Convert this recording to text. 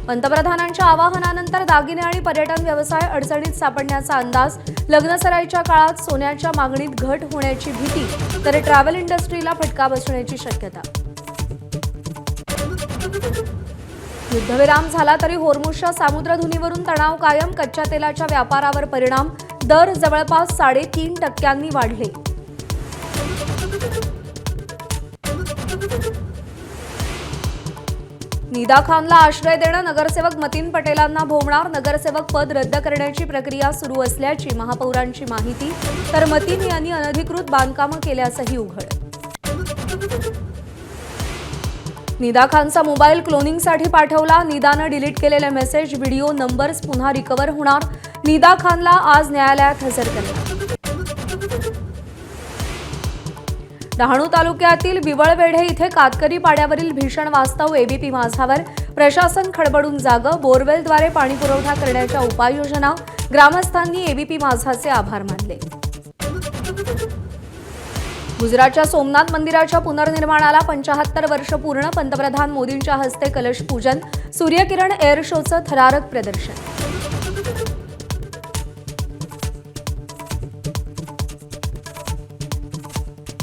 पंतप्रधानांच्या आवाहनानंतर दागिने आणि पर्यटन व्यवसाय अडचणीत सापडण्याचा अंदाज, लग्नसराईच्या काळात सोन्याच्या मागणीत घट होण्याची भीती, तर ट्रॅव्हल इंडस्ट्रीला फटका बसण्याची शक्यता। युद्धविराम झाला तरी होर्मुझच्या सामुद्रधुनीवरून तणाव कायम, कच्च्या तेलाच्या व्यापारावर परिणाम, दर जवळपास 3.5% वाढले। निदा खानला आश्रय देणं, नगरसेवक मतीन पटेलांना भोवणार, नगरसेवक पद रद्द करण्याची प्रक्रिया सुरू असल्याची महापौरांची माहिती, तर मतीन यांनी अनधिकृत बांधकामं केल्याचंही उघड। निदा खानचा मोबाईल क्लोनिंगसाठी पाठवला, निदानं डिलीट केलेले मेसेज, व्हिडिओ, नंबर्स पुन्हा रिकव्हर होणार, निदा खानला आज न्यायालयात हजर करणार। डहाणू तालुक्यातील विवळवेढे इथे कातकरी पाड्यावरील भीषण वास्तव, एबीपी माझावर, प्रशासन खडबडून जागं, बोरवेलद्वारे पाणीपुरवठा करण्याच्या उपाययोजना, ग्रामस्थांनी एबीपी माझाचे आभार मानले। गुजरातच्या सोमनाथ मंदिराच्या पुनर्निर्माणाला 75 वर्ष पूर्ण, पंतप्रधान मोदींच्या हस्ते कलश पूजन, सूर्यकिरण एअर शोचं थरारक प्रदर्शन।